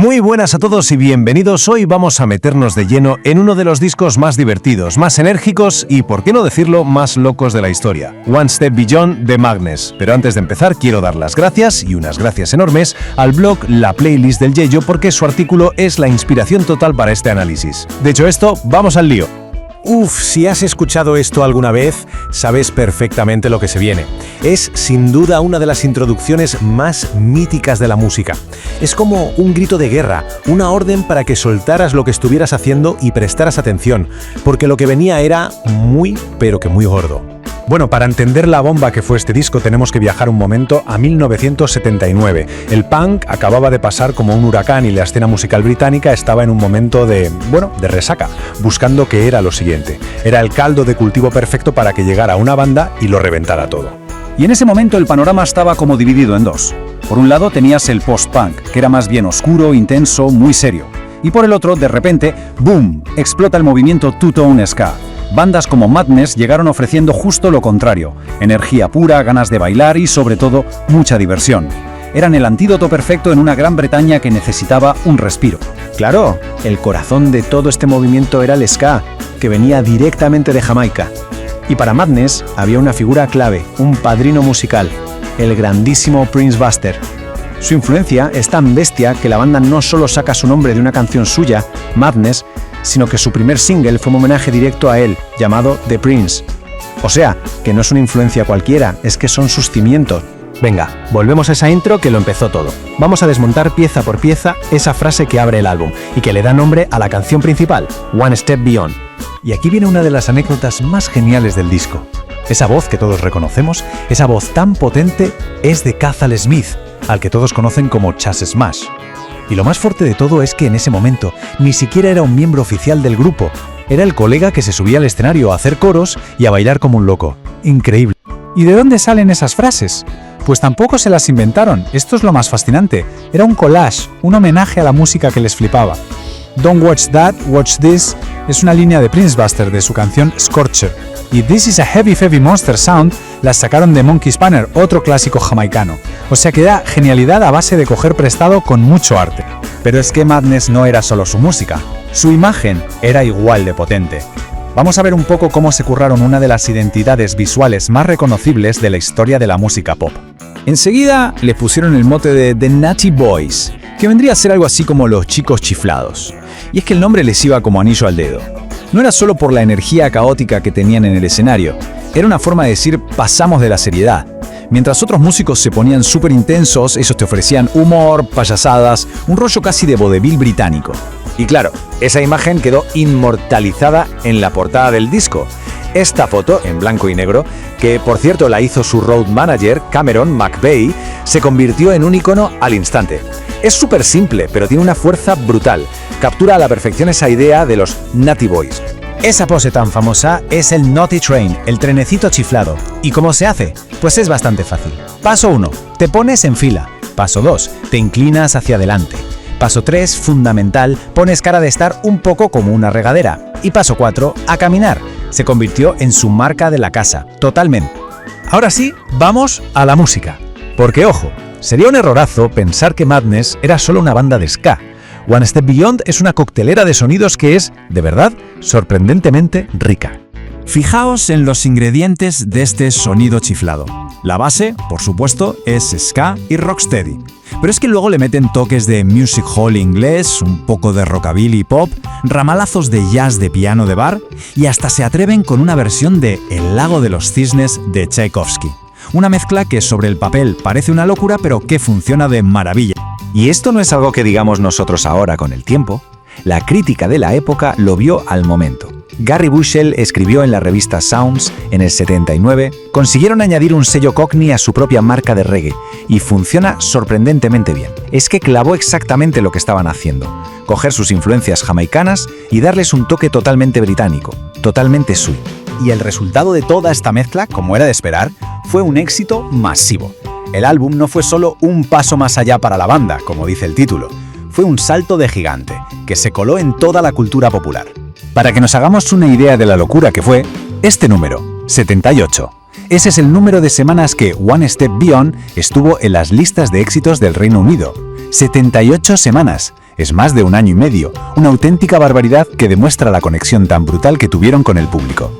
Muy buenas a todos y bienvenidos. Hoy vamos a meternos de lleno en uno de los discos más divertidos, más enérgicos y, por qué no decirlo, más locos de la historia. One Step Beyond de Madness. Pero antes de empezar quiero dar las gracias, y unas gracias enormes, al blog La Playlist del Yeyo porque su artículo es la inspiración total para este análisis. Dicho esto, vamos al lío. Si has escuchado esto alguna vez, sabes perfectamente lo que se viene. Es sin duda una de las introducciones más míticas de la música. Es como un grito de guerra, una orden para que soltaras lo que estuvieras haciendo y prestaras atención, porque lo que venía era muy, pero que muy gordo. Bueno, para entender la bomba que fue este disco tenemos que viajar un momento a 1979. El punk acababa de pasar como un huracán y la escena musical británica estaba en un momento de resaca, buscando qué era lo siguiente. Era el caldo de cultivo perfecto para que llegara una banda y lo reventara todo. Y en ese momento el panorama estaba como dividido en dos. Por un lado tenías el post-punk, que era más bien oscuro, intenso, muy serio. Y por el otro, de repente, ¡boom!, explota el movimiento two-tone ska. Bandas como Madness llegaron ofreciendo justo lo contrario: energía pura, ganas de bailar y, sobre todo, mucha diversión. Eran el antídoto perfecto en una Gran Bretaña que necesitaba un respiro. Claro, el corazón de todo este movimiento era el ska, que venía directamente de Jamaica. Y para Madness había una figura clave, un padrino musical, el grandísimo Prince Buster. Su influencia es tan bestia que la banda no solo saca su nombre de una canción suya, Madness, sino que su primer single fue un homenaje directo a él, llamado The Prince. O sea, que no es una influencia cualquiera, es que son sus cimientos. Venga, volvemos a esa intro que lo empezó todo. Vamos a desmontar pieza por pieza esa frase que abre el álbum y que le da nombre a la canción principal, One Step Beyond. Y aquí viene una de las anécdotas más geniales del disco. Esa voz que todos reconocemos, esa voz tan potente, es de Cathal Smith, al que todos conocen como Chas Smash. Y lo más fuerte de todo es que en ese momento ni siquiera era un miembro oficial del grupo. Era el colega que se subía al escenario a hacer coros y a bailar como un loco. Increíble. ¿Y de dónde salen esas frases? Pues tampoco se las inventaron, esto es lo más fascinante. Era un collage, un homenaje a la música que les flipaba. Don't watch that, watch this es una línea de Prince Buster de su canción Scorcher. Y This is a Heavy Heavy Monster Sound las sacaron de Monkey Spanner, otro clásico jamaicano. O sea que da genialidad a base de coger prestado con mucho arte. Pero es que Madness no era solo su música, su imagen era igual de potente. Vamos a ver un poco cómo se curraron una de las identidades visuales más reconocibles de la historia de la música pop. Enseguida le pusieron el mote de The Natty Boys, que vendría a ser algo así como los chicos chiflados. Y es que el nombre les iba como anillo al dedo. No era solo por la energía caótica que tenían en el escenario, era una forma de decir pasamos de la seriedad. Mientras otros músicos se ponían súper intensos, ellos te ofrecían humor, payasadas, un rollo casi de vodevil británico. Y claro, esa imagen quedó inmortalizada en la portada del disco. Esta foto, en blanco y negro, que por cierto la hizo su road manager, Cameron McVeigh, se convirtió en un icono al instante. Es súper simple, pero tiene una fuerza brutal. Captura a la perfección esa idea de los Natty Boys. Esa pose tan famosa es el Naughty Train, el trenecito chiflado. ¿Y cómo se hace? Pues es bastante fácil. Paso 1, te pones en fila. Paso 2, te inclinas hacia adelante. Paso 3, fundamental, pones cara de estar un poco como una regadera. Y paso 4, a caminar. Se convirtió en su marca de la casa, totalmente. Ahora sí, vamos a la música. Porque ojo, sería un errorazo pensar que Madness era solo una banda de ska. One Step Beyond es una coctelera de sonidos que es, de verdad, sorprendentemente rica. Fijaos en los ingredientes de este sonido chiflado. La base, por supuesto, es ska y rocksteady. Pero es que luego le meten toques de music hall inglés, un poco de rockabilly pop, ramalazos de jazz de piano de bar y hasta se atreven con una versión de El lago de los cisnes de Tchaikovsky. Una mezcla que sobre el papel parece una locura, pero que funciona de maravilla. Y esto no es algo que digamos nosotros ahora con el tiempo. La crítica de la época lo vio al momento. Gary Bushell escribió en la revista Sounds en el 79, consiguieron añadir un sello Cockney a su propia marca de reggae y funciona sorprendentemente bien. Es que clavó exactamente lo que estaban haciendo, coger sus influencias jamaicanas y darles un toque totalmente británico, totalmente suyo. Y el resultado de toda esta mezcla, como era de esperar, fue un éxito masivo. El álbum no fue solo un paso más allá para la banda, como dice el título, fue un salto de gigante, que se coló en toda la cultura popular. Para que nos hagamos una idea de la locura que fue, este número, 78. Ese es el número de semanas que One Step Beyond estuvo en las listas de éxitos del Reino Unido. 78 semanas. Es más de 1 año y medio, una auténtica barbaridad que demuestra la conexión tan brutal que tuvieron con el público.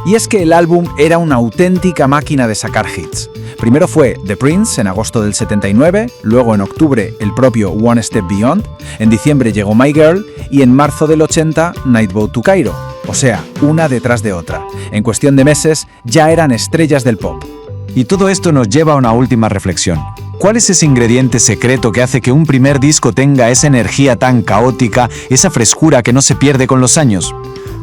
Y es que el álbum era una auténtica máquina de sacar hits. Primero fue The Prince en agosto del 79, luego en octubre el propio One Step Beyond, en diciembre llegó My Girl y en marzo del 80 Nightboat to Cairo. O sea, una detrás de otra. En cuestión de meses ya eran estrellas del pop. Y todo esto nos lleva a una última reflexión. ¿Cuál es ese ingrediente secreto que hace que un primer disco tenga esa energía tan caótica, esa frescura que no se pierde con los años?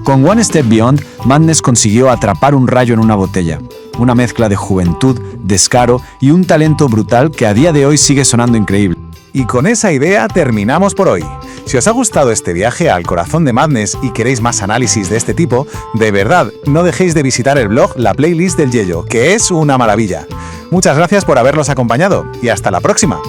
Con One Step Beyond, Madness consiguió atrapar un rayo en una botella. Una mezcla de juventud, descaro y un talento brutal que a día de hoy sigue sonando increíble. Y con esa idea terminamos por hoy. Si os ha gustado este viaje al corazón de Madness y queréis más análisis de este tipo, de verdad, no dejéis de visitar el blog La Playlist del Yello, que es una maravilla. Muchas gracias por habernos acompañado y hasta la próxima.